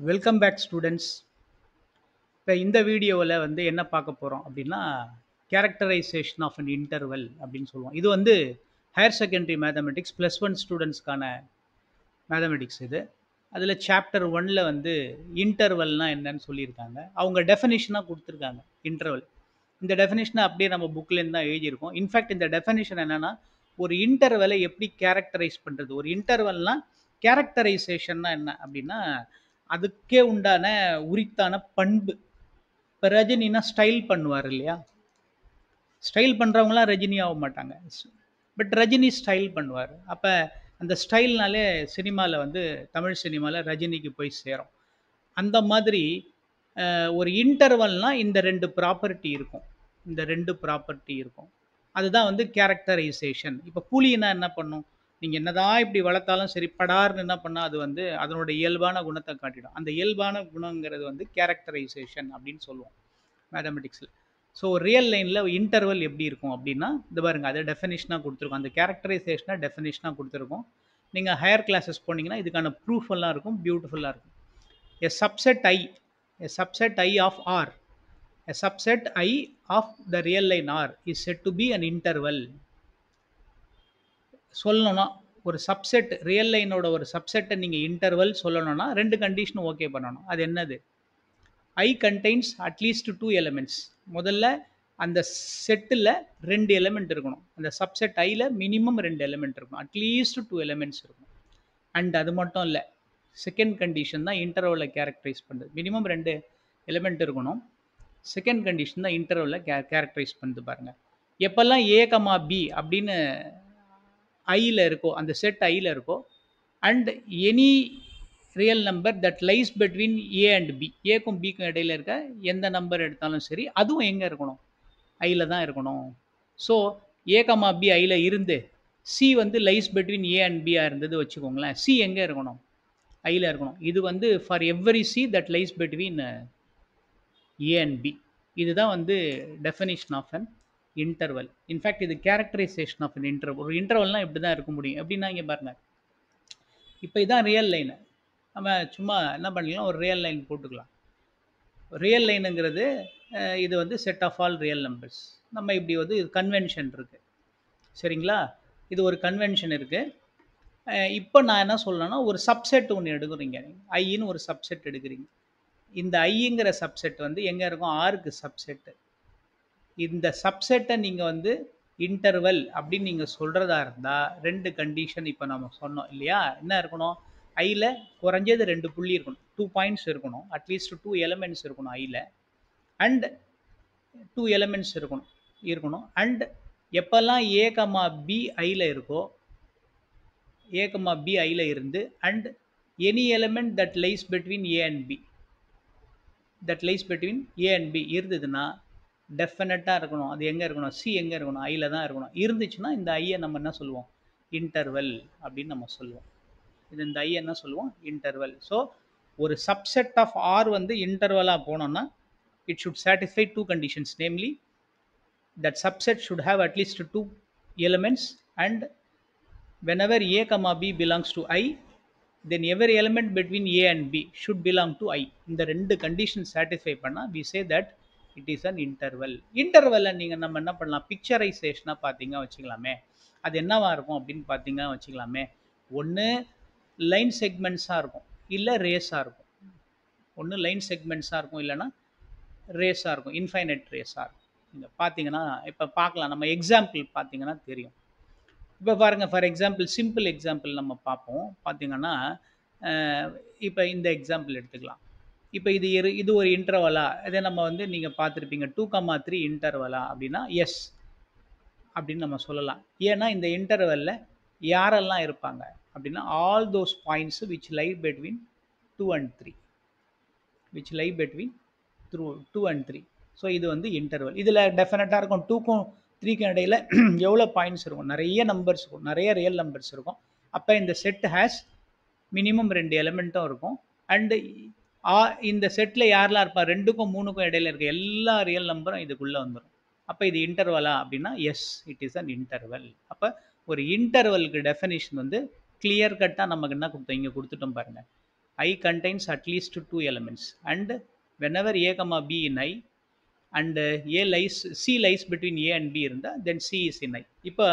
Welcome back students. இப்போ இந்த வீடியோவில் வந்து என்ன பார்க்க போகிறோம் அப்படின்னா கேரக்டரைசேஷன் ஆஃப் அன் இன்டர்வல் அப்படின்னு சொல்லுவோம். இது வந்து ஹையர் செகண்டரி மேத்தமெட்டிக்ஸ் +1 ஸ்டூடெண்ட்ஸ்க்கான மேத்தமெட்டிக்ஸ் இது. அதில் சாப்டர் 1ல் வந்து இன்டர்வல்னா என்னன்னு சொல்லியிருக்காங்க. அவங்க டெஃபனிஷனாக கொடுத்துருக்காங்க இன்டர்வல். இந்த டெஃபனிஷனை அப்படியே நம்ம புக்லேருந்து தான் எழுதியிருக்கோம். இன்ஃபேக்ட் இந்த டெஃபனிஷன் என்னென்னா ஒரு இன்டர்வலை எப்படி கேரக்டரைஸ் பண்ணுறது, ஒரு இன்டர்வல்னா கேரக்டரைசேஷன்னா என்ன அப்படின்னா அதுக்கே உண்டான உரித்தான பண்பு. இப்போ ரஜினினா ஸ்டைல் பண்ணுவார் இல்லையா, ஸ்டைல் பண்ணுறவங்களாம் ரஜினி ஆக மாட்டாங்க, பட் ரஜினி ஸ்டைல் பண்ணுவார். அப்போ அந்த ஸ்டைல்னாலே சினிமாவில் வந்து தமிழ் சினிமாவில் ரஜினிக்கு போய் சேரும். அந்த மாதிரி ஒரு இன்டர்வல்னால் இந்த ரெண்டு ப்ராப்பர்ட்டி இருக்கும், இந்த ரெண்டு ப்ராப்பர்ட்டி இருக்கும். அதுதான் வந்து கேரக்டரைசேஷன். இப்போ புலினா என்ன பண்ணும், நீங்கள் என்னதான் இப்படி வளர்த்தாலும் சரி படார்னு என்ன பண்ணால் அது வந்து அதனோட இயல்பான குணத்தை காட்டிடும். அந்த இயல்பான குணங்கிறது வந்து கேரக்டரைசேஷன் அப்படின்னு சொல்லுவோம் மேத்தமெட்டிக்ஸில். ஸோ ரியல் லைனில் இன்டர்வல் எப்படி இருக்கும் அப்படின்னா இது பாருங்கள், அதை டெஃபினிஷனாக கொடுத்துருக்கோம். அந்த கேரக்டரைசேஷனாக டெஃபினிஷனாக கொடுத்துருக்கோம். நீங்கள் ஹையர் கிளாஸஸ் போனீங்கன்னா இதுக்கான ப்ரூஃப் எல்லாம் இருக்கும், பியூட்டிஃபுல்லாக இருக்கும். A subset I, a subset I of R, a subset I of the real line R is said to be an interval. சொல்லணும்னா ஒரு சப்செட் ரியல் லைனோட ஒரு சப்செட்டை நீங்கள் இன்டர்வல் சொல்லணும்னா ரெண்டு கண்டிஷனும் ஓகே பண்ணணும். அது என்னது? I contains at least 2 elements. முதல்ல அந்த செட்டில் 2 எலிமெண்ட் இருக்கணும். அந்த சப்செட் ஐயில் மினிமம் 2 எலிமெண்ட் இருக்கணும், அட்லீஸ்ட் 2 எலிமெண்ட்ஸ் இருக்கணும். அண்ட் அது மட்டும் இல்லை, செகண்ட் கண்டிஷன் தான் இன்டர்வலை கேரக்டரைஸ் பண்ணுறது. மினிமம் 2 எலிமெண்ட் இருக்கணும். செகண்ட் கண்டிஷன் தான் இன்டர்வலை கேரக்டரைஸ் பண்ணுது. பாருங்கள், எப்பெல்லாம் ஏ கமா பி அப்படின்னு ஐயில் இருக்கோ, அந்த செட் ஐயில் இருக்கோ, and any real number that lies between A and B, ஏக்கும் பிக்கும் இடையில இருக்க எந்த நம்பர் எடுத்தாலும் சரி அதுவும் எங்கே இருக்கணும், ஐயில் தான் இருக்கணும். ஸோ ஏ கமா பி ஐயில் இருந்து சி வந்து லைஸ் பிட்வீன் ஏ அண்ட் பியாக இருந்தது வச்சுக்கோங்களேன், சி எங்கே இருக்கணும், ஐயில் இருக்கணும். இது வந்து for every C that lies between A and B. இதுதான் வந்து definition of an interval. In fact இது கேரக்டரைசேஷன் ஆஃப் அன் இன்டர்வல். ஒரு இன்டர்வல்னால் இப்படி தான் இருக்க முடியும். எப்படின்னா இங்கே பாருங்கள், இப்போ இதான் ரியல் லைனு. நம்ம சும்மா என்ன பண்ணிக்கலாம், ஒரு ரியல் லைன் போட்டுக்கலாம். ரியல் லைனுங்கிறது இது வந்து set of all real numbers. நம்ம இப்படி வந்து இது கன்வென்ஷன் இருக்குது, சரிங்களா? இது ஒரு கன்வென்ஷன் இருக்குது. இப்போ நான் என்ன சொல்லணும்னா ஒரு சப்செட் ஒன்று எடுக்கிறீங்க, ஐன்னு ஒரு சப்செட் எடுக்கிறீங்க. இந்த ஐங்கிற சப்செட் வந்து எங்கே இருக்கும், ஆருக்கு சப்செட்டு. இந்த சப்செட்டை நீங்கள் வந்து இன்டர்வல் அப்படின்னு நீங்கள் சொல்கிறதா இருந்தால் ரெண்டு கண்டிஷன் இப்போ நம்ம சொன்னோம் இல்லையா, என்ன இருக்கணும், ஐயில் குறைஞ்சது 2 புள்ளி இருக்கணும், 2 பாயிண்ட்ஸ் இருக்கணும், அட்லீஸ்ட் 2 எலிமெண்ட்ஸ் இருக்கணும் ஐயில், அண்ட் 2 எலிமெண்ட்ஸ் இருக்கணும். அண்ட் எப்போல்லாம் ஏ கமா பி ஐயில் இருக்கோ, ஏ கமா பி ஐயில் இருந்து and any element that lies between A and B, that lies between A and B இருந்ததுன்னா டெஃபினட்டாக இருக்கணும். அது எங்கே இருக்கணும், சி எங்கே இருக்கணும், ஐயில் தான் இருக்கணும். இருந்துச்சுன்னா இந்த ஐயை நம்ம என்ன சொல்லுவோம், இன்டர்வல் அப்படின்னு நம்ம சொல்லுவோம். இது இந்த ஐயை என்ன சொல்லுவோம், இன்டர்வல். ஸோ ஒரு சப்செட் ஆஃப் ஆர் வந்து இன்டர்வலாக போனோம்னா it should satisfy 2 conditions, namely that subset should have at least 2 elements, and whenever a comma b belongs to I, then every element between a and b should belong to I. இந்த ரெண்டு condition satisfy பண்ணால் we say that it is an interval. இன்டர்வலை நீங்கள் நம்ம என்ன பண்ணலாம், பிக்சரைசேஷனாக பார்த்தீங்க வச்சுக்கலாமே. அது என்னவா இருக்கும் அப்படின்னு பார்த்தீங்க வச்சுக்கலாமே, ஒன்று லைன் செக்மெண்ட்ஸாக இருக்கும், இல்லை ரேஸாக இருக்கும். ஒன்று லைன் செக்மெண்ட்ஸாக இருக்கும், இல்லைன்னா ரேஸாக இருக்கும், இன்ஃபைனைட் ரேஸாக இருக்கும். நீங்கள் பார்த்தீங்கன்னா இப்போ பார்க்கலாம், நம்ம எக்ஸாம்பிள் பார்த்தீங்கன்னா தெரியும். இப்போ பாருங்கள், ஃபார் எக்ஸாம்பிள் சிம்பிள் எக்ஸாம்பிள் நம்ம பார்ப்போம். பார்த்தீங்கன்னா இப்போ இந்த எக்ஸாம்பிள் எடுத்துக்கலாம். இப்போ இது ஒரு இன்டர்வலா, இதை நம்ம வந்து நீங்கள் பார்த்துருப்பீங்க 2,3 இன்டர்வலா அப்படின்னா எஸ் அப்படின்னு நம்ம சொல்லலாம். ஏன்னா இந்த இன்டர்வலில் யாரெல்லாம் இருப்பாங்க அப்படின்னா all those points which lie between 2 and 3, which lie between 2 and 3. So இது வந்து இன்டர்வல். இதில் டெஃபினட்டாக இருக்கும் 2க்கும் 3க்கும் இடையில் எவ்வளோ பாயிண்ட்ஸ் இருக்கும், நிறைய நம்பர்ஸ் இருக்கும், நிறைய ரியல் நம்பர்ஸ் இருக்கும். அப்போ இந்த செட் ஹேஸ் மினிமம் 2 எலிமெண்ட்டும் இருக்கும். அண்டு இந்த செட்டில் யாரெல்லாம் இருப்பா, 2க்கும் 3க்கும் இடையில இருக்க எல்லா ரியல் நம்பரும் இதுக்குள்ளே வந்துடும். அப்போ இது இன்டர்வலா அப்படின்னா yes, it is an interval. அப்போ ஒரு இன்டர்வலுக்கு டெஃபினிஷன் வந்து கிளியர் கட்டாக நமக்கு என்ன கொடுத்தோம், இங்கே கொடுத்துட்டோம் பாருங்கள். I contains at least two elements, and whenever a comma b in I, and a lies c lies between a and b இருந்தா then c is in I. இப்போ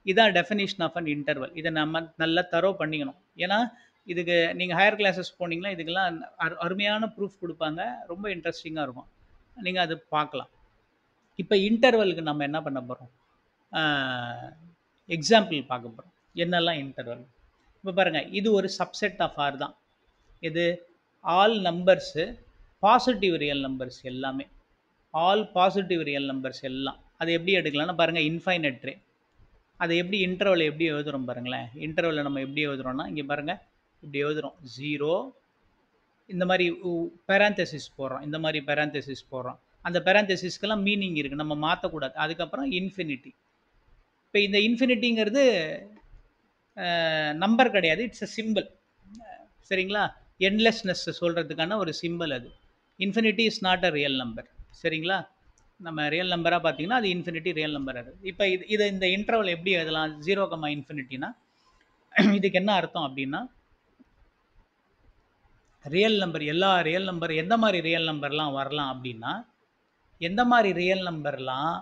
இதான் டெஃபினிஷன் ஆஃப் அன் இன்டர்வல். இதை நம்ம நல்லா தரோ பண்ணிக்கணும். ஏன்னா இதுக்கு நீங்கள் ஹையர் கிளாஸஸ் போனீங்கன்னா இதுக்கெல்லாம் அருமையான ப்ரூஃப் கொடுப்பாங்க, ரொம்ப இன்ட்ரெஸ்டிங்காக இருக்கும், நீங்கள் அது பார்க்கலாம். இப்போ இன்டர்வலுக்கு நம்ம என்ன பண்ண போகிறோம், எக்ஸாம்பிள் பார்க்க போகிறோம். என்னெல்லாம் இன்டர்வல் இப்போ பாருங்கள், இது ஒரு சப்செட் ஆஃப் ஆர் தான். இது all numbers positive real numbers எல்லாமே, ஆல் பாசிட்டிவ் ரியல் நம்பர்ஸ் எல்லாம். அது எப்படி எடுக்கலாம்னா பாருங்கள், இன்ஃபைனட் ரே. அதை எப்படி இன்டர்வல் எப்படி எழுதுகிறோம் பாருங்களேன். இன்டர்வலில் நம்ம எப்படி எழுதுகிறோம்னா இங்கே பாருங்கள், இப்படி எழுதுகிறோம். 0 இந்த மாதிரி பேராந்தசிஸ் போடுறோம், இந்த மாதிரி பேராந்தசிஸ் போடுறோம். அந்த பேராந்தசிஸ்க்கெல்லாம் மீனிங் இருக்குது, நம்ம மாற்றக்கூடாது. அதுக்கப்புறம் இன்ஃபினிட்டி. இப்போ இந்த இன்ஃபினிட்டிங்கிறது நம்பர் கிடையாது, இட்ஸ் அ சிம்பிள். சரிங்களா, என்லெஸ்னஸ் சொல்கிறதுக்கான ஒரு சிம்பிள் அது. Infinity is not a real number. சரிங்களா, நம்ம ரியல் நம்பராக பார்த்தீங்கன்னா அது இன்ஃபினிட்டி ரியல் நம்பர். அது இப்போ இது இந்த இன்டர்வல் எப்படி எழுதலாம், 0, இன்ஃபினிட்டினா இதுக்கு என்ன அர்த்தம் அப்படின்னா, ரியல் நம்பர், எல்லா ரியல் நம்பர், எந்த மாதிரி ரியல் நம்பர்லாம் வரலாம் அப்படின்னா, எந்த மாதிரி ரியல் நம்பர்லாம்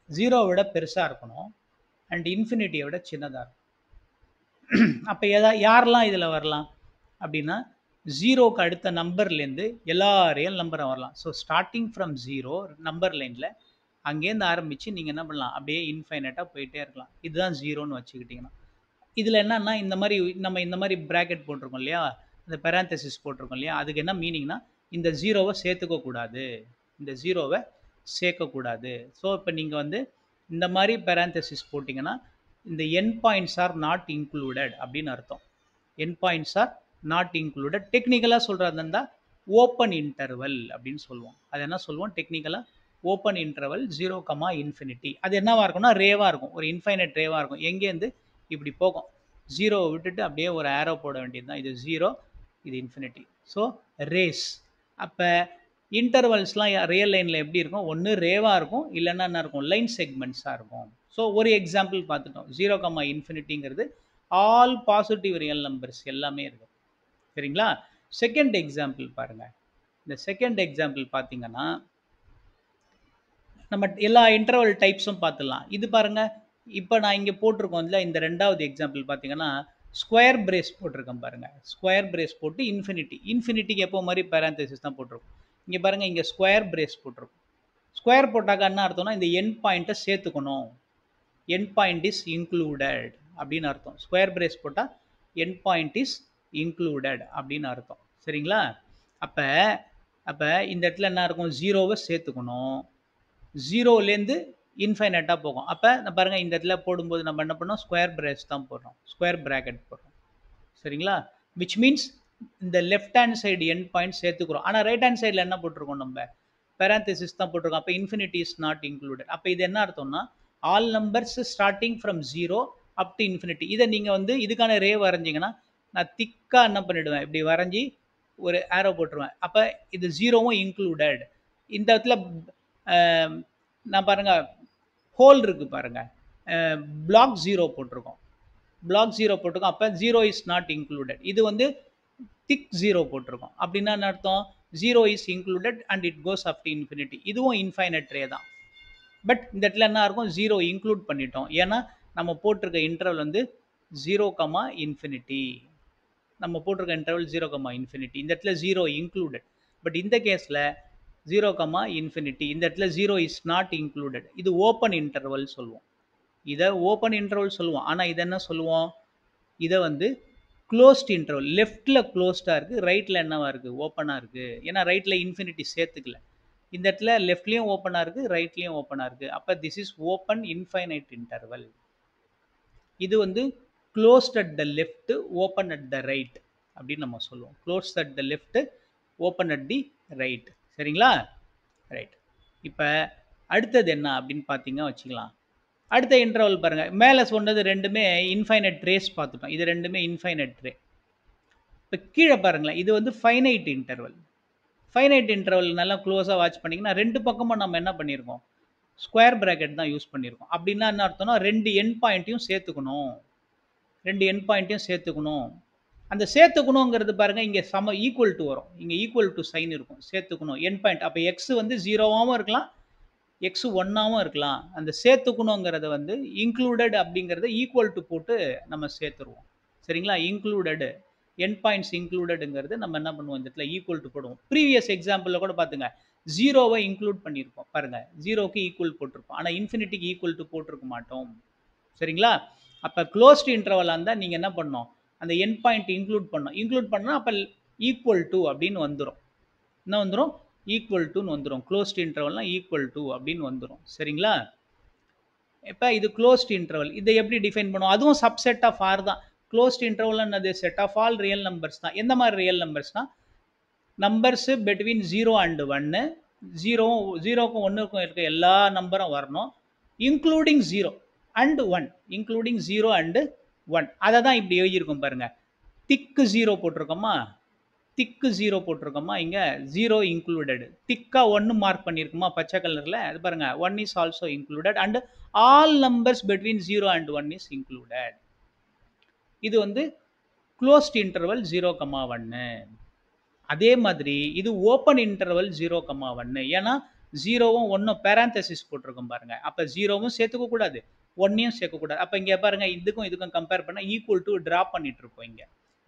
0 விட பெருசாக இருக்கணும் அண்ட் இன்ஃபினிட்டியை விட சின்னதாக இருக்கும். அப்போ யாரெல்லாம் இதில் வரலாம் அப்படின்னா, 0க்கு அடுத்த நம்பர்லேருந்து எல்லா ரியல் நம்பரும் வரலாம். ஸோ ஸ்டார்டிங் ஃப்ரம் 0 நம்பர் லைனில் அங்கேருந்து ஆரம்பித்து நீங்கள் என்ன பண்ணலாம், அப்படியே இன்ஃபைனட்டாக போயிட்டே இருக்கலாம். இதுதான் 0ன்னு வச்சுக்கிட்டிங்கன்னா. இதில் என்னன்னா, இந்த மாதிரி நம்ம இந்த மாதிரி ப்ராக்கெட் போட்டிருக்கோம் இல்லையா, இந்த பெராந்தசிஸ் போட்டிருக்கோம் இல்லையா, அதுக்கு என்ன மீனிங்னா, இந்த 0வை சேர்த்துக்கக்கூடாது, இந்த 0வை சேர்க்கக்கூடாது. ஸோ இப்போ நீங்கள் வந்து இந்த மாதிரி பெராந்தசிஸ் போட்டிங்கன்னா இந்த end points are not included அப்படின்னு அர்த்தம். End points are not included. டெக்னிக்கலாக சொல்கிறதா இருந்தால் ஓப்பன் இன்டர்வல் அப்படின்னு சொல்லுவோம். அது என்ன சொல்லுவோம் டெக்னிக்கலாக, ஓப்பன் இன்டர்வல் 0, இன்ஃபினிட்டி. அது என்னவாக இருக்கும்னா ரேவாக இருக்கும், ஒரு இன்ஃபைனட் ரேவாக இருக்கும். எங்கேருந்து இப்படி போகும், 0வை விட்டுட்டு அப்படியே ஒரு ஆரோ போட வேண்டியது தான். இது 0, இது இன்ஃபினிட்டி. So race. அப்போ இன்டர்வல்ஸ்லாம் ரியல் லைனில் எப்படி இருக்கும், ஒன்று ரேவாக இருக்கும், இல்லைன்னா என்ன இருக்கும், லைன் செக்மெண்ட்ஸாக இருக்கும். ஸோ ஒரு எக்ஸாம்பிள் பார்த்துட்டோம். 0, இன்ஃபினிட்டிங்கிறது ஆல் பாசிட்டிவ் ரியல் நம்பர்ஸ் எல்லாமே இருக்கும். சரிங்களா, செகண்ட் எக்ஸாம்பிள் பாருங்கள். இந்த செகண்ட் எக்ஸாம்பிள் பார்த்தீங்கன்னா நம்ம எல்லா இன்டர்வல் டைப்ஸும் பார்த்துடலாம். இது பாருங்கள், இப்போ நான் இங்கே போட்டிருக்கோம் இல்லை, இந்த ரெண்டாவது எக்ஸாம்பிள் பார்த்தீங்கன்னா ஸ்கொயர் பிரேஸ் போட்டிருக்கேன் பாருங்கள். ஸ்கொயர் பிரேஸ் போட்டு இன்ஃபினிட்டிக்கு எப்போ மாதிரி பேராந்தசிஸ் தான் போட்டிருக்கோம். இங்கே பாருங்கள், இங்கே ஸ்கொயர் பிரேஸ் போட்டிருக்கோம். ஸ்கொயர் போட்டாக்கா என்ன அர்த்தம்னா, இந்த என் பாயிண்ட்டை சேர்த்துக்கணும், என் பாயிண்ட் இஸ் இன்க்ளூடட் அப்படின்னு அர்த்தம். ஸ்கொயர் பிரேஸ் போட்டால் என் பாயிண்ட் இஸ் இன்க்ளூடட் அப்படின்னு அர்த்தம். சரிங்களா, அப்போ இந்த இடத்துல என்ன இருக்கும், 0வை சேர்த்துக்கணும், 0லேருந்து இன்ஃபைனட்டாக போகும். அப்போ பாருங்கள், இந்த இடத்துல போடும்போது நம்ம என்ன பண்ணோம், ஸ்கொயர் பிரேஸ் தான் போடுறோம், ஸ்கொயர் ப்ராக்கெட் போடுறோம். சரிங்களா, விச் மீன்ஸ் இந்த லெஃப்ட் ஹேண்ட் சைடு என் பாயிண்ட் சேர்த்துக்கிறோம். ஆனால் ரைட் ஹேண்ட் சைடில் என்ன போட்டிருக்கோம், நம்ம பேராந்தசிஸ் தான் போட்டிருக்கோம். அப்போ இன்ஃபினிட்டி இஸ் நாட் இன்க்ளூடட். அப்போ இது என்ன அர்த்தம்னா, all numbers starting from 0 up to infinity. இதை நீங்கள் வந்து இதுக்கான ரே வரைஞ்சிங்கன்னா நான் திக்காக என்ன பண்ணிவிடுவேன், இப்படி வரைஞ்சி ஒரு ஆரோ போட்டுருவேன். அப்போ இது 0வும் இன்க்ளூடட். இந்த இடத்துல நான் பாருங்கள் ஹோல் இருக்குது பாருங்கள், பிளாக் 0 போட்டிருக்கோம், பிளாக் 0 போட்டிருக்கோம். அப்போ 0 இஸ் நாட் இன்க்ளூடட். இது வந்து திக் 0 போட்டிருக்கோம். அப்படின்னா என்ன அர்த்தம், 0 is included and it goes up to infinity. இதுவும் இன்ஃபைனட் ரே தான். பட் இந்த இடத்துல என்ன இருக்கும், 0 இன்க்ளூட் பண்ணிட்டோம். ஏன்னா நம்ம போட்டிருக்க இன்டர்வல் வந்து 0, இன்ஃபினிட்டி. நம்ம போட்டிருக்க இன்டர்வல் 0, இன்ஃபினிட்டி. இந்த இடத்துல 0 இன்க்ளூடட். பட் இந்த கேஸில் 0, இன்ஃபினிட்டி. இந்த இடத்துல 0 இஸ் நாட் இன்க்ளூடட். இது ஓப்பன் இன்டர்வல் சொல்லுவோம், இதை ஓப்பன் இன்டர்வல் சொல்லுவோம். ஆனால் இதை என்ன சொல்லுவோம், இதை வந்து க்ளோஸ்ட் இன்டர்வல். லெஃப்ட்டில் க்ளோஸ்டாக இருக்குது, ரைட்டில் என்னவாக இருக்குது, ஓப்பனாக இருக்குது. ஏன்னா ரைட்டில் இன்ஃபினிட்டி சேர்த்துக்கல. இந்த இடத்துல லெஃப்ட்லேயும் ஓப்பனாக இருக்குது, ரைட்லேயும் ஓப்பனாக இருக்குது. அப்போ this is open infinite interval. இது வந்து closed at the left, open at the right அப்படின்னு நம்ம சொல்லுவோம். Closed at the left, open at the right. சரிங்களா, ரைட். இப்போ அடுத்தது என்ன அப்படின்னு பார்த்தீங்க வச்சுக்கலாம். அடுத்த இன்டர்வல் பாருங்கள், மேலே சொன்னது ரெண்டுமே இன்ஃபைனைட் ரேஸ் பார்த்துட்டோம், இது ரெண்டுமே இன்ஃபைனைட் ரே. இப்போ கீழே பாருங்களேன், இது வந்து ஃபைனைட் இன்டர்வல். ஃபைனைட் இன்டர்வல் நல்லா க்ளோஸாக வாட்ச் பண்ணிங்கன்னா ரெண்டு பக்கமும் நம்ம என்ன பண்ணியிருக்கோம், ஸ்கொயர் ப்ராக்கெட் தான் யூஸ் பண்ணியிருக்கோம். அப்படின்னா என்ன அர்த்தம்னா, ரெண்டு என் பாயிண்ட்டையும் சேர்த்துக்கணும், ரெண்டு என் பாயிண்ட்டையும் சேர்த்துக்கணும். அந்த சேர்த்துக்கணுங்கிறது பாருங்க இங்க சம ஈக்குவல் டு வரும். இங்க ஈக்குவல் டு சைன் இருக்கும். சேர்த்துக்கணும் எண்ட் பாயிண்ட். அப்ப எக்ஸ் வந்து 0வாவும் இருக்கலாம், எக்ஸ் 1ஆவும் இருக்கலாம். அந்த சேர்த்துக்கணுங்கிறத வந்து இன்க்ளூடட் அப்படிங்கிறத ஈக்குவல் டு போட்டு நம்ம சேர்த்துருவோம். சரிங்களா? இன்க்ளூடட் எண்ட் பாயிண்ட்ஸ் இன்க்ளூடட்ங்கிறது நம்ம என்ன பண்ணுவோம் இந்த இடத்துல ஈக்குவல் டு போடுவோம். ப்ரீவியஸ் எக்ஸாம்பிள்ல கூட பாத்துங்க 0வை இன்க்ளூட் பண்ணியிருப்போம். பாருங்க 0க்கு ஈக்குவல் போட்டிருப்போம். ஆனா இன்ஃபினிட்டிக்கு ஈக்குவல் டு போட்டிருக்க மாட்டோம். சரிங்களா? அப்ப க்ளோஸ்டு இன்டர்வலா இருந்தா நீங்க என்ன பண்ணணும்? அந்த எண்ட் பாயிண்ட் இன்க்ளூட் பண்ணணும். இன்க்ளூட் பண்ணா அப்ப ஈக்குவல் டு அப்படின்னு வந்துரும். என்ன வந்துரும்? ஈக்குவல் டுன்னு வந்துரும். க்ளோஸ்டு இன்டர்வல்னா ஈக்குவல் டு அப்படின்னு வந்துரும். சரிங்களா? இப்ப இது க்ளோஸ்டு இன்டர்வல். இதை எப்படி டிஃபைன் பண்ணுவோம்? அதுவும் சப்செட் ஆஃப் ஆர் தான். க்ளோஸ்டு இன்டர்வல் என்னது? Set of all real numbers தான். எந்த மாதிரி ரியல் நம்பர்ஸ்னா நம்பர்ஸ் பிட்வீன் 0 அண்ட் 1 0க்கும் 1க்கும் இருக்க எல்லா நம்பரும் வரணும் இன்க்ளூடிங் 0 அண்ட் 1 இன்க்ளூடிங் 0 அண்ட் 1 அதை தான் இப்படி எழுதியிருக்கோம் பாருங்க. திக்கு 0 போட்டிருக்கோமா, திக்கு 0 போட்டிருக்கோமா, இங்க 0 இன்க்ளூடட். திக்கா 1 மார்க் பண்ணியிருக்குமா பச்சை கலர்ல, அது பாருங்க 1 is also included and all numbers between 0 and 1 is included. இது வந்து க்ளோஸ்ட் இன்டர்வல் 0,1. அதே மாதிரி இது ஓப்பன் இன்டர்வல் 0,1. ஏன்னா 0வும் 1ம் பேராந்தசிஸ் போட்டிருக்கோம் பாருங்க. அப்ப 0வும் சேர்த்துக்க கூடாது, 1யும் சேர்க்கக்கூடாது. அப்ப இங்க பாருங்க இதுக்கும் கம்பேர் பண்ணா ஈக்குவல் டு டிராப் பண்ணிட்டு இருப்போம்.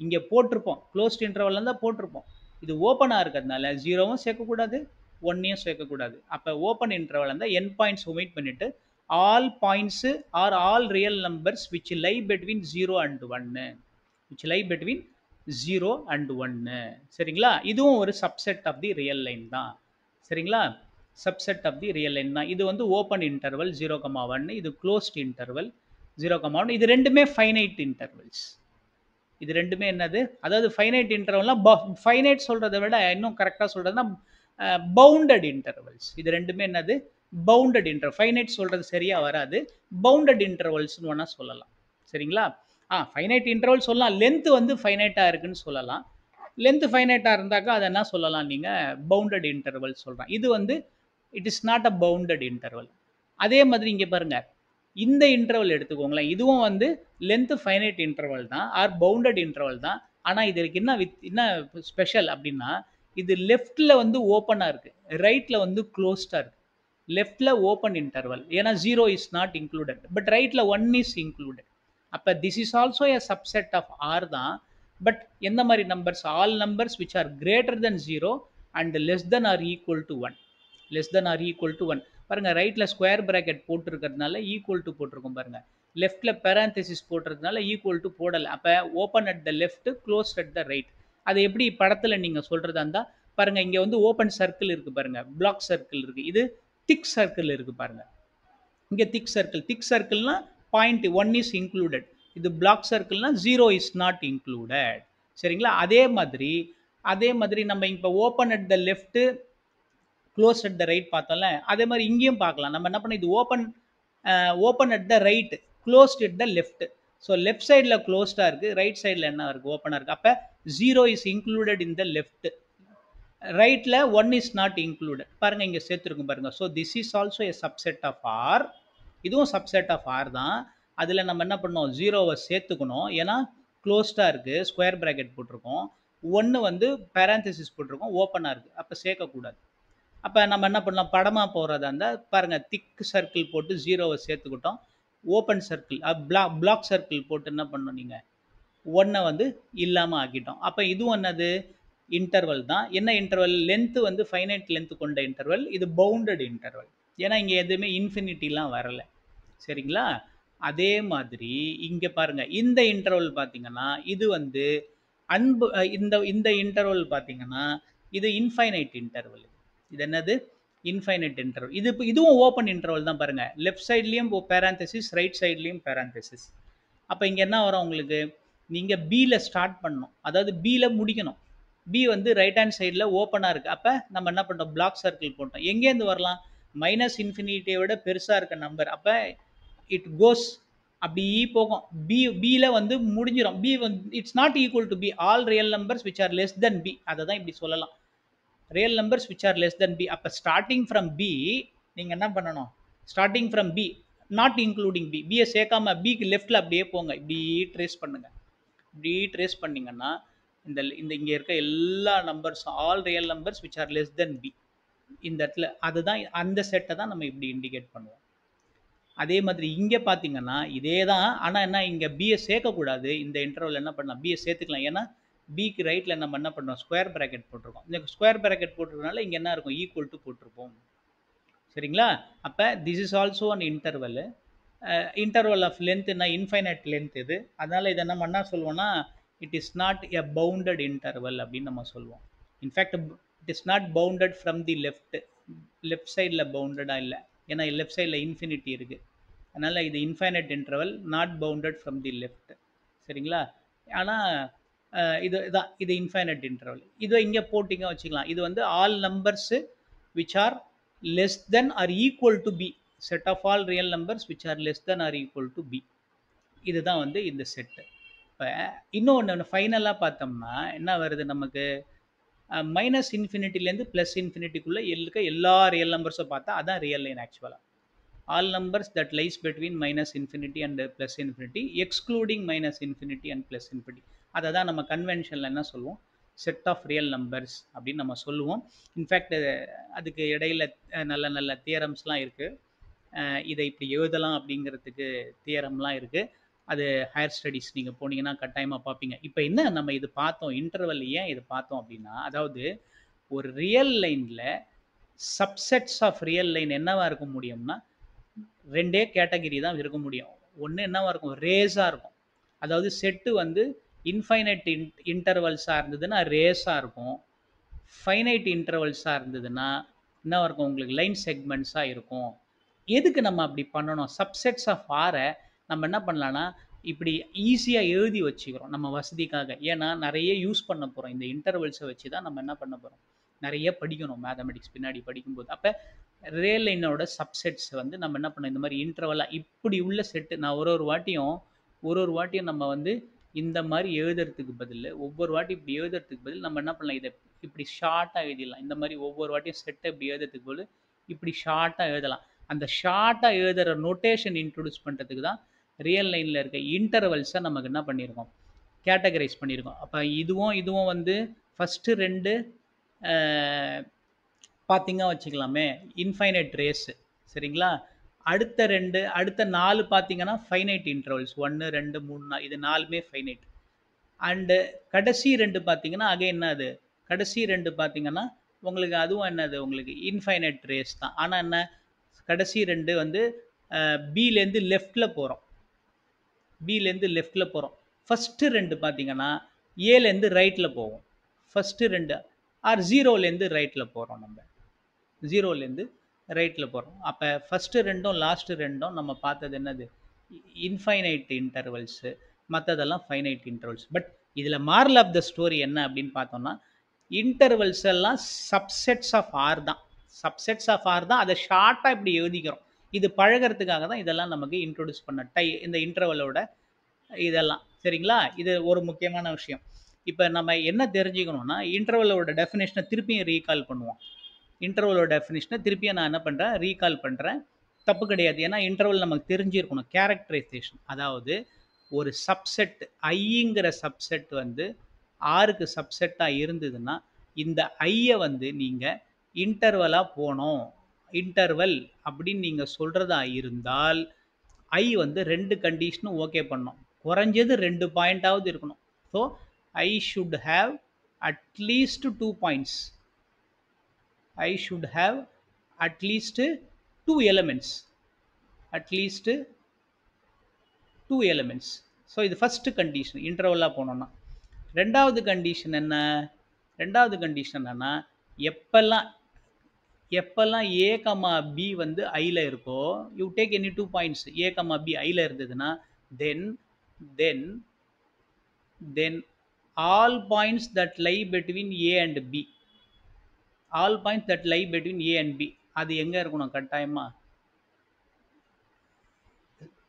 இங்க போட்டிருப்போம் க்ளோஸ்ட் இன்டர்வல் தான் போட்டிருப்போம். இது ஓப்பனா இருக்கிறதுனால 0வும் சேர்க்கக்கூடாது, 1யும் சேர்க்கக்கூடாது. அப்ப ஓப்பன் இன்டர்வல் இருந்தால் என் பாயிண்ட்ஸ் ஒமிட் பண்ணிட்டு all points are all real numbers which lie between 0 and 1 which lie between 0 and 1. சரிங்களா? இதுவும் ஒரு subset of the real line தான். சரிங்களா? Subset of the real line தான். இது வந்து ஓப்பன் இன்டர்வல் 0,1, இது க்ளோஸ்ட் இன்டர்வல் 0,1. இது ரெண்டுமே ஃபைனைட் இன்டர்வல்ஸ். இது ரெண்டுமே என்னது? அதாவது ஃபைனைட் இன்டர்வல்னா ஃபைனைட் சொல்றதை விட இன்னும் கரெக்டாக சொல்றதுன்னா பவுண்டட் இன்டர்வல்ஸ். இது ரெண்டுமே என்னது? Bounded interval. ஃபைனைட் சொல்றது சரியா வராது, பவுண்டட் இன்டர்வல்ஸ்னு வேணா சொல்லலாம். சரிங்களா? ஃபைனைட் இன்டர்வல் சொல்லலாம். லென்த் வந்து ஃபைனைட்டா இருக்குன்னு சொல்லலாம். லென்த் ஃபைனைட்டா இருந்தாக்கா அதை என்ன சொல்லலாம் நீங்க? பவுண்டட் இன்டர்வல் சொல்றேன். இது வந்து it is not a bounded interval. அதே மாதிரி இங்க பாருங்க இந்த இன்டர்வல் எடுத்துக்கோங்களேன். இதுவும் வந்து லென்த் ஃபைனைட் இன்டர்வல் தான் ஆர் பவுண்டட் இன்டர்வல் தான். ஆனா இதற்கு என்ன ஸ்பெஷல் அப்படின்னா இது லெஃப்ட்ல வந்து ஓப்பனா இருக்கு, ரைட்ல வந்து க்ளோஸ்டா இருக்கு. லெஃப்ட்ல ஓப்பன் இன்டர்வல் ஏன்னா 0 இஸ் நாட் இன்க்ளூடட், பட் ரைட்ல 1 இஸ் இன்க்ளூடட். அப்ப this is also a subset of R தான். பட் எந்த மாதிரி numbers? All numbers which are greater than 0 and less than or equal to 1. less than or equal to 1. பாருங்க ரைட்ல square bracket போட்டிருக்கிறதுனால equal to போட்டிருக்கோம் பாருங்க. லெஃப்ட்ல parenthesis போடுறதுனால equal to போடல. அப்ப open at the left, close at the right. அது எப்படி படத்துல நீங்க சொல்றதா இருந்தா பாருங்க, இங்க வந்து ஓப்பன் சர்க்கிள் இருக்கு பாருங்க, பிளாக் சர்க்கிள் இருக்கு. இது திக் சர்க்கிள் இருக்கு பாருங்க. இங்க திக் சர்க்கிள், திக் சர்க்கிள்னா பாயிண்ட் 1 இஸ் இன்க்ளூடட். இது பிளாக் சர்க்கிள்னா 0 இஸ் நாட் இன்க்ளூடட். சரிங்களா? அதே மாதிரி நம்ம இப்போ open at the left, close at the right பார்த்தோம்ல, அதே மாதிரி இங்கேயும் பார்க்கலாம். நம்ம என்ன பண்ண, இது open at the right, closed at the left. So left சைடில் க்ளோஸ்டாக இருக்குது, ரைட் சைடில் என்ன இருக்குது? ஓப்பனாக இருக்குது. அப்போ 0 is included in the left, ரைட்ல 1 இஸ் நாட் இன்க்ளூடட். பாருங்க இங்க சேர்த்துருக்கும் பாருங்க. So this is also a subset of R. இதுவும் சப்செட் ஆஃப் ஆர் தான். அதில் நம்ம என்ன பண்ணோம்? 0வை சேர்த்துக்கணும். ஏன்னா க்ளோஸ்டாக இருக்குது, ஸ்கொயர் பிராக்கெட் போட்டிருக்கோம். 1 வந்து பேராந்தசிஸ் போட்டிருக்கோம், ஓப்பனாக இருக்குது. அப்போ சேர்க்கக்கூடாது. அப்போ நம்ம என்ன பண்ணலாம்? படமாக போகிறதா இருந்தால் பாருங்கள், திக் சர்க்கிள் போட்டு 0வை சேர்த்துக்கிட்டோம். ஓப்பன் சர்க்கிள் பிளாக் சர்க்கிள் போட்டு என்ன பண்ணணும் நீங்கள்? 1 வந்து இல்லாமல் ஆக்கிட்டோம். அப்போ இதுவும் என்னது? இன்டர்வல் தான். என்ன இன்டர்வல்? லென்த் வந்து ஃபைனைட் லென்த் கொண்ட இன்டர்வல். இது பவுண்டட் இன்டர்வல். ஏன்னா இங்கே எதுவுமே இன்ஃபினிட்டிலாம் வரல. சரிங்களா? அதே மாதிரி இங்கே பாருங்க, இந்த இன்டர்வல் பார்த்தீங்கன்னா இது வந்து இந்த இன்டர்வல் பார்த்தீங்கன்னா இது இன்ஃபைனைட் இன்டர்வல். இது என்னது? Infinite interval. இதுவும் ஓப்பன் இன்டர்வல் தான். பாருங்க லெஃப்ட் சைட்லேயும் பேராந்தசிஸ், ரைட் சைட்லேயும் பேராந்தசிஸ். அப்போ இங்கே என்ன வரும் உங்களுக்கு? நீங்கள் பியில் ஸ்டார்ட் பண்ணணும், அதாவது பியில் முடிக்கணும். பி வந்து ரைட் ஹேண்ட் சைடில் ஓப்பனாக இருக்குது. அப்போ நம்ம என்ன பண்ணுறோம்? பிளாக் சர்க்கிள் போட்டோம். எங்கேருந்து வரலாம்? மைனஸ் இன்ஃபினிட்டியை விட பெருசாக இருக்க நம்பர். அப்போ இட் கோஸ் அப்படி போகும். பியில் வந்து முடிஞ்சிடும். பி வந்து it's not equal to B. All real numbers which are less than B. அதை தான் இப்படி சொல்லலாம், real numbers which are less than B. அப்போ ஸ்டார்டிங் ஃப்ரம் பி நீங்கள் என்ன பண்ணணும்? Starting from B not including B, பியை சேர்க்காம பிக்கு லெஃப்டில் அப்படியே போங்க, இப்படி ட்ரேஸ் பண்ணுங்கள். இப்படி ட்ரேஸ் பண்ணீங்கன்னா இந்த இந்த இங்கே இருக்க எல்லா numbers all real numbers which are less than B இந்த இடத்துல அதுதான் அந்த செட்டை தான் நம்ம இப்படி இண்டிகேட் பண்ணுவோம். அதே மாதிரி இங்கே பார்த்தீங்கன்னா இதே தான், ஆனால் என்ன இங்கே பியை சேர்க்கக்கூடாது. இந்த இன்டர்வல் என்ன பண்ணலாம், பியை சேர்த்துக்கலாம். ஏன்னா பிக்கு ரைட்டில் நம்ம என்ன பண்ணுறோம், ஸ்கொயர் ப்ராக்கெட் போட்டிருக்கோம். இந்த ஸ்கொயர் ப்ராக்கெட் போட்டிருக்கனால இங்கே என்ன இருக்கும், ஈக்குவல் டு போட்டிருப்போம். சரிங்களா? அப்போ this is also an interval. Interval of லென்த்னா இன்ஃபைனைட் லென்த் இது. அதனால் இதை நம்ம என்ன சொல்லுவோம்னா it is not a bounded interval அப்படின்னு நம்ம சொல்லுவோம். In fact it is not bounded from the left சைடில் பவுண்டடாக இல்லை, ஏன்னா லெஃப்ட் சைடில் இன்ஃபினிட்டி இருக்குது. அதனால் இது infinite interval, not bounded from the left. சரிங்களா? ஆனால் இது இன்ஃபைனைட் இன்டர்வல். இதை இங்கே போட்டிங்க வச்சுக்கலாம். இது வந்து all numbers which are less than or equal to b, set of all real numbers which are less than or equal to b. இதுதான் வந்து இந்த செட்டு. இப்போ இன்னொன்று ஃபைனலாக பார்த்தோம்னா என்ன வருது நமக்கு, மைனஸ் இன்ஃபினிட்டிலேருந்து ப்ளஸ் இன்ஃபினிட்டிக்குள்ளே இருக்க எல்லா ரியல் நம்பர்ஸும் பார்த்தா அதான் ரியல் லைன் ஆக்சுவலாக. All numbers that lies between minus infinity and plus infinity excluding minus infinity and plus infinity, அதை தான் நம்ம கன்வென்ஷனில் என்ன சொல்லுவோம், செட் ஆஃப் ரியல் நம்பர்ஸ் அப்படின்னு நம்ம சொல்லுவோம். இன்ஃபேக்ட் அதுக்கு இடையில் நல்ல நல்ல தியரம்ஸ்லாம் இருக்குது. இதை இப்படி எழுதலாம் அப்படிங்கிறதுக்கு தியரம்லாம் இருக்குது. அது ஹையர் ஸ்டடீஸ் நீங்கள் போனீங்கன்னா கட்டாயமாக பார்ப்பீங்க. இப்போ என்ன நம்ம இது பார்த்தோம், இன்டர்வல் ஏன் இது பார்த்தோம் அப்படின்னா, அதாவது ஒரு ரியல் லைனில் சப்செட்ஸ் ஆஃப் ரியல் லைன் என்னவா இருக்க முடியும்னா ரெண்டே கேட்டகரி தான் இருக்க முடியும். ஒன்று என்னவா இருக்கும், ரேஸாக இருக்கும். அதாவது செட்டு வந்து இன்ஃபைனைட் இன்டர்வல்ஸாக இருந்ததுன்னா ரேஸாக இருக்கும். ஃபைனைட் இன்டர்வல்ஸாக இருந்ததுன்னா என்ன இருக்கும், உங்களுக்கு லைன் செக்மெண்ட்ஸாக இருக்கும். எதுக்கு நம்ம அப்படி பண்ணணும், சப்செட்ஸ் ஆஃப் ஆரை நம்ம என்ன பண்ணலான்னா இப்படி ஈஸியாக எழுதி வச்சுக்கிறோம் நம்ம வசதிக்காக. ஏன்னா நிறைய யூஸ் பண்ண போகிறோம், இந்த இன்டர்வல்ஸை வச்சு தான் நம்ம என்ன பண்ண போகிறோம், நிறைய படிக்கணும் மேத்தமெட்டிக்ஸ் பின்னாடி படிக்கும்போது. அப்போ ரியல் லைனோட சப்செட்ஸ் வந்து நம்ம என்ன பண்ணோம், இந்த மாதிரி இன்டர்வலாக இப்படி உள்ள செட்டு நான் ஒரு வாட்டியும் நம்ம வந்து இந்த மாதிரி எழுதுறதுக்கு பதில், ஒவ்வொரு வாட்டி இப்படி எழுதுறதுக்கு பதில் நம்ம என்ன பண்ணலாம், இதை இப்படி ஷார்ட்டாக எழுதிடலாம். இந்த மாதிரி ஒவ்வொரு வாட்டியும் செட்டை இப்படி எழுதுறதுக்கு பதில் இப்படி ஷார்ட்டாக எழுதலாம். அந்த ஷார்ட்டாக எழுதுகிற நோட்டேஷன் இன்ட்ரடியூஸ் பண்ணுறதுக்கு தான் ரியல் லைனில் இருக்க இன்டர்வல்ஸை நமக்கு என்ன பண்ணியிருக்கோம், கேட்டகரைஸ் பண்ணியிருக்கோம். அப்போ இதுவும் வந்து ஃபஸ்ட்டு ரெண்டு பார்த்திங்க வச்சுக்கலாமே இன்ஃபைனைட் ரேஸு. சரிங்களா? அடுத்த 4 பார்த்தீங்கன்னா ஃபைனைட் இன்டர்வல்ஸ், 1 2 3 4, இது 4மே ஃபைனைட். அண்டு கடைசி 2 பார்த்தீங்கன்னா என்னது, கடைசி 2 பார்த்தீங்கன்னா உங்களுக்கு அதுவும் என்னது, உங்களுக்கு இன்ஃபைனைட் ரேஸ் தான். ஆனால் என்ன, கடைசி 2 வந்து பிலேருந்து லெஃப்டில் போகிறோம். ஃபஸ்ட்டு 2 பார்த்தீங்கன்னா ஏலேருந்து ரைட்டில் போவோம். ஃபஸ்ட்டு 2 ஆர் 0லேருந்து ரைட்டில் போகிறோம், நம்ம 0லேருந்து ரைட்டில் போகிறோம். அப்போ ஃபஸ்ட்டு 2ம் லாஸ்ட்டு 2ம் நம்ம பார்த்தது என்னது, இன்ஃபைனைட் இன்டர்வல்ஸு, மற்றதெல்லாம் ஃபைனைட் இன்டர்வல்ஸ். பட் இதில் மாரல் ஆஃப் த ஸ்டோரி என்ன அப்படின்னு பார்த்தோம்னா, இன்டர்வல்ஸ் எல்லாம் சப்செட்ஸ் ஆஃப் ஆர் தான். அதை ஷார்ட்டாக இப்படி எழுதிக்கிறோம். இது பழகிறதுக்காக தான் இதெல்லாம் நமக்கு இன்ட்ரோடியூஸ் பண்ண இந்த இன்டர்வலோட இதெல்லாம். சரிங்களா? இது ஒரு முக்கியமான விஷயம். இப்போ நம்ம என்ன தெரிஞ்சுக்கணும்னா, இன்டர்வலோட டெஃபினேஷனை திருப்பியும் ரீகால் பண்ணுவோம். இன்டர்வலோட டெஃபினேஷனை திருப்பியும் நான் என்ன பண்ணுறேன், ரீகால் பண்ணுறேன். தப்பு கிடையாது, ஏன்னா இன்டர்வல் நமக்கு தெரிஞ்சிருக்கணும். கேரக்டரைசேஷன், அதாவது ஒரு சப்செட் ஐங்கிற சப்செட் வந்து ஆருக்கு சப்செட்டாக இருந்ததுன்னா இந்த ஐயை வந்து நீங்கள் இன்டர்வலாக போனோம், இன்டர்வல் அப்படின்னு நீங்கள் சொல்கிறதா இருந்தால் ஐ வந்து 2 கண்டிஷனும் ஓகே பண்ணணும். குறைஞ்சது 2 பாயிண்டாவது இருக்கணும். So I should have at least 2 points. I should have at least 2 elements. So இது ஃபஸ்ட்டு கண்டிஷன் இன்டர்வலாக போனோம்னா. ரெண்டாவது கண்டிஷன் என்னன்னா எப்பெல்லாம் ஏ கமா பி வந்து ஐயில் இருக்கோ, you take any 2 points. A comma B ஐயில் இருந்ததுன்னா then all points that lie between A and B, all points that lie between A and B, அது எங்கே இருக்கணும், கட்டாயமாக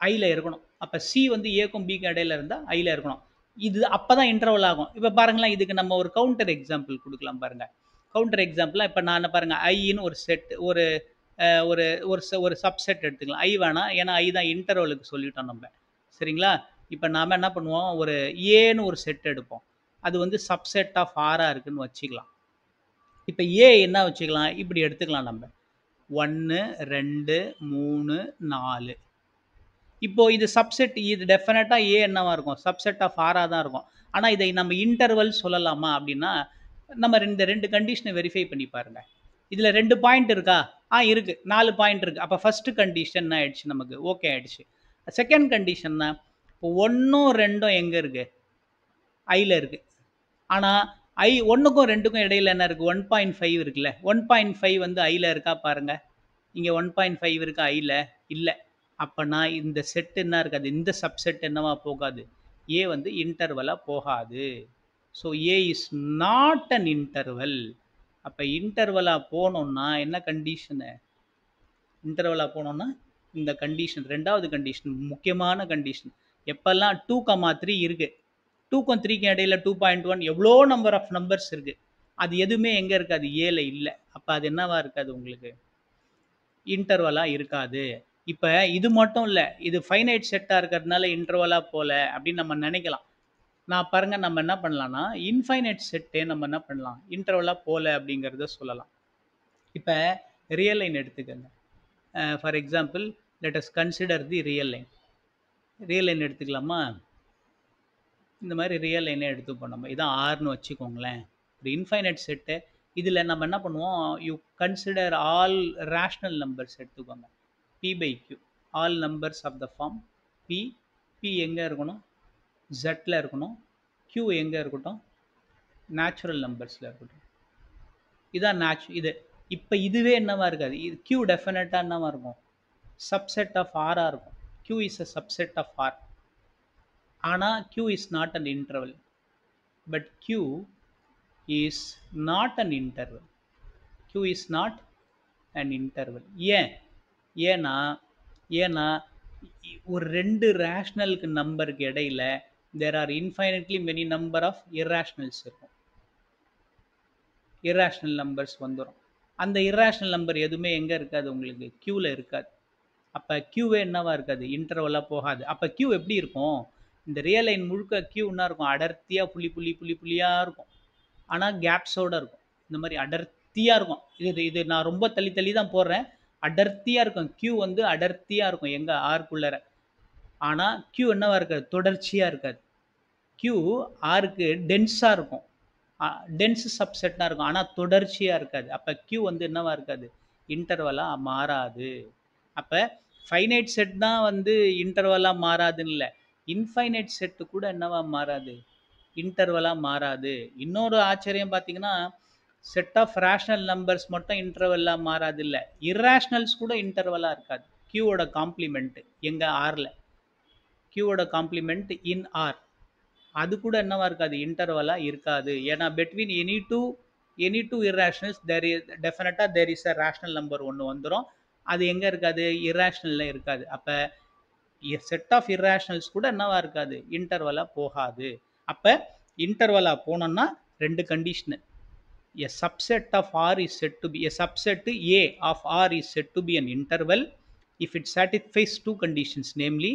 ஐயில் இருக்கணும். அப்போ சி வந்து ஏக்கும் பிக்கு இடையில இருந்தால் ஐயில் இருக்கணும். இது அப்போ தான் இன்டர்வல் ஆகும். இப்போ பாருங்களேன், இதுக்கு நம்ம ஒரு கவுண்டர் எக்ஸாம்பிள் கொடுக்கலாம் பாருங்கள். கவுண்டர் எக்ஸாம்பிளாக இப்போ நான் பாருங்கள், ஐன்னு ஒரு செட் ஒரு ஒரு ஒரு சப்செட் எடுத்துக்கலாம். ஐ வேணாம், ஏன்னா ஐ தான் இன்டர்வலுக்கு சொல்லிட்டோம் நம்ம. சரிங்களா? இப்போ நாம என்ன பண்ணுவோம், ஒரு ஏன்னு ஒரு செட் எடுப்போம். அது வந்து சப்செட் ஆஃப் ஆரா இருக்குன்னு வச்சுக்கலாம். இப்போ ஏ என்ன வச்சுக்கலாம், இப்படி எடுத்துக்கலாம் நம்ம. 1, 2, 3, 4. இப்போ இது சப்செட், இது டெஃபினட்டா ஏ என்னவா இருக்கும், சப்செட் ஆஃப் ஆரா தான் இருக்கும். ஆனா இதை நம்ம இன்டர்வல் சொல்லலாமா அப்படின்னா, நம்ம இந்த 2 கண்டிஷனை வெரிஃபை பண்ணி பாருங்க. இதுல 2 பாயிண்ட் இருக்கா? இருக்கு. 4 பாயிண்ட் இருக்கு. அப்ப ஃபர்ஸ்ட் கண்டிஷன் என்ன ஆயிடுச்சு, நமக்கு ஓகே ஆயிடுச்சு. செகண்ட் கண்டிஷன்னா, இப்போ 1ம் 2ம் எங்க இருக்கு? ஐல இருக்கு. ஆனா ஐ 1க்கும் 2க்கும் இடையில என்ன இருக்கு? 1.5 இருக்குல்ல. 1.5 வந்து ஐல இருக்கா பாருங்க. இங்க 1.5 இருக்கா ஐல? இல்ல. அப்பனா இந்த செட் என்ன இருக்காது, இந்த சப்செட் என்னவா போகாது, ஏ வந்து இன்டர்வலா போகாது. So A is not an interval. அப்ப இன்டர்வலா போனோம்னா என்ன கண்டிஷனு, இன்டர்வலா போனோம்னா இந்த கண்டிஷன், ரெண்டாவது கண்டிஷன் முக்கியமான கண்டிஷன். எப்பெல்லாம் 2,3 இருக்கு, 2க்கும் 3க்கும் இடையில 2.1 எவ்வளோ நம்பர் ஆஃப் நம்பர்ஸ் இருக்கு, அது எதுவுமே எங்க இருக்காது, ஏல இல்லை. அப்ப அது என்னவா இருக்காது, உங்களுக்கு இன்டர்வலா இருக்காது. இப்ப இது மட்டும் இல்ல, இது ஃபைனைட் செட்டா இருக்கிறதுனால இன்டர்வலா போல அப்படின்னு நம்ம நினைக்கலாம். நான் பாருங்க, நம்ம என்ன பண்ணலாம்னா இன்ஃபைனைட் செட்டே நம்ம என்ன பண்ணலாம், இன்டர்வலா போல அப்படிங்கிறத சொல்லலாம். இப்ப ரியல் லைன் எடுத்துக்கங்க. For example let us consider the real line. Real line எடுத்துக்கலாமா? இந்த மாதிரி ரியல் லைனே எடுத்துப்போம் நம்ம. இதான் ஆர்னு வச்சுக்கோங்களேன். ஒரு இன்ஃபைனைட் செட்டு. இதில் நம்ம என்ன பண்ணுவோம், you consider all rational numbers எடுத்துக்கோங்க. P by Q, all numbers of the form P. P எங்கே இருக்கணும், ஜெட்டில் இருக்கணும். கியூ எங்கே இருக்கட்டும், நேச்சுரல் நம்பர்ஸில் இருக்கட்டும். இதான் இது. இப்போ இதுவே என்னவா இருக்காது, இது கியூ டெஃபினட்டாக என்னவா இருக்கும், சப்செட் ஆஃப் ஆராக இருக்கும். Q is a subset of R. ஆனால் Q is not an interval. But Q is not an interval. Q is not an interval. ஏன்னா ஏன்னா ஒரு ரெண்டு ரேஷ்னலுக்கு நம்பருக்கு இடையில there are infinitely many number of irrationals இருக்கும். irrational numbers வந்துடும். அந்த irrational number எதுவுமே எங்க இருக்காது, உங்களுக்கு கியூல இருக்காது. அப்ப கியூவே என்னவா இருக்காது, இன்டர்வலா போகாது. அப்ப கியூ எப்படி இருக்கும், இந்த ரியல் லைன் முழுக்க கியூ என்ன இருக்கும், அடர்த்தியா புள்ளி புள்ளி புள்ளி புள்ளியா இருக்கும். ஆனா கேப்ஸோட இருக்கும். இந்த மாதிரி அடர்த்தியா இருக்கும். இது இது நான் ரொம்ப தள்ளி தள்ளி தான் போடுறேன். அடர்த்தியா இருக்கும். கியூ வந்து அடர்த்தியா இருக்கும் எங்க ஆர்க்குள்ளர. ஆனா கியூ என்னவா இருக்காது, தொடர்ச்சியா இருக்காது. கியூ ஆருக்கு டென்ஸா இருக்கும். டென்ஸ் சப்செட்டா இருக்கும். ஆனா தொடர்ச்சியா இருக்காது. அப்ப கியூ வந்து என்னவா இருக்காது, இன்டர்வலா மாறாது. அப்ப ஃபைனைட் செட் தான் வந்து இன்டர்வலா மாறாதுன்னு இல்லை, இன்ஃபைனைட் செட்டு கூட என்னவா மாறாது, இன்டர்வலா மாறாது. இன்னொரு ஆச்சரியம் பார்த்தீங்கன்னா, செட் ஆஃப் ரேஷனல் நம்பர்ஸ் மட்டும் இன்டர்வலா மாறாது இல்லை, இர்ரேஷனல்ஸ் கூட இன்டர்வலா இருக்காது. கியூவோட காம்ப்ளிமெண்ட் எங்க ஆர்ல, கியூவோட காம்ப்ளிமெண்ட் இன் ஆர், அது கூட என்னவா இருக்காது, இன்டர்வலா இருக்காது. ஏன்னா between any two irrationals there is டெஃபினட்டா there is a rational number ஒன்று வந்துடும். அது எங்க இருக்காது, இர்ரேஷனல்ல இருக்காது. அப்ப செட் ஆஃப் இர்ரேஷனல்ஸ் கூட என்னவா இருக்காது, இன்டர்வலா போகாது. அப்ப இன்டர்வலா போனோம்னா ரெண்டு condition. a subset of R is said to be a subset A of R is said to be an interval if it satisfies two conditions, namely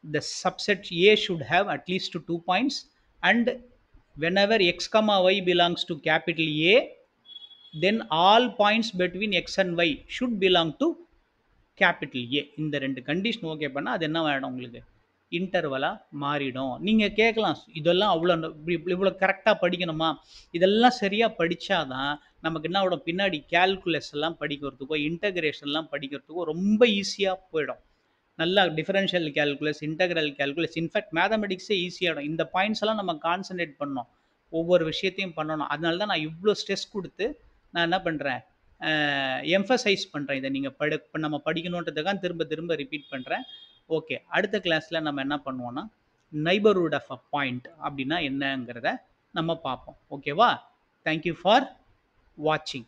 the subset A should have at least 2 points, and whenever x comma y belongs to capital A, then all points between x and y should belong to capital A. இந்த ரெண்டு condition okay பண்ணால் அது என்ன ஆகிடும், உங்களுக்கு இன்டர்வலாக மாறிடும். நீங்கள் கேட்கலாம், இதெல்லாம் அவ்வளோ இவ்வளோ கரெக்டாக படிக்கணுமா? இதெல்லாம் சரியாக படித்தாதான் நமக்கு என்ன ஆகிடும், பின்னாடி கேல்குலஸ் எல்லாம் படிக்கிறதுக்கோ இன்டகிரேஷன்லாம் படிக்கிறதுக்கோ ரொம்ப ஈஸியாக போயிடும். நல்லா differential calculus, integral calculus, in fact மேத்தமெட்டிக்ஸே ஈஸியாகிடும். இந்த பாயிண்ட்ஸ் எல்லாம் நம்ம கான்சன்ட்ரேட் பண்ணணும், ஒவ்வொரு விஷயத்தையும் பண்ணணும். அதனால தான் நான் இவ்வளோ ஸ்ட்ரெஸ் கொடுத்து நான் என்ன பண்ணுறேன், எம்ஃபசைஸ் பண்ணுறேன். இதை நீங்கள் நம்ம படிக்கணுன்றதுக்காக திரும்ப திரும்ப ரிப்பீட் பண்ணுறேன். ஓகே, அடுத்த கிளாஸில் நம்ம என்ன பண்ணுவோம்னா நைபர்ஹுட் ஆஃப் அ பாயிண்ட் அப்படின்னா என்னங்கிறத நம்ம பார்ப்போம். ஓகேவா? தேங்க்யூ ஃபார் வாட்சிங்.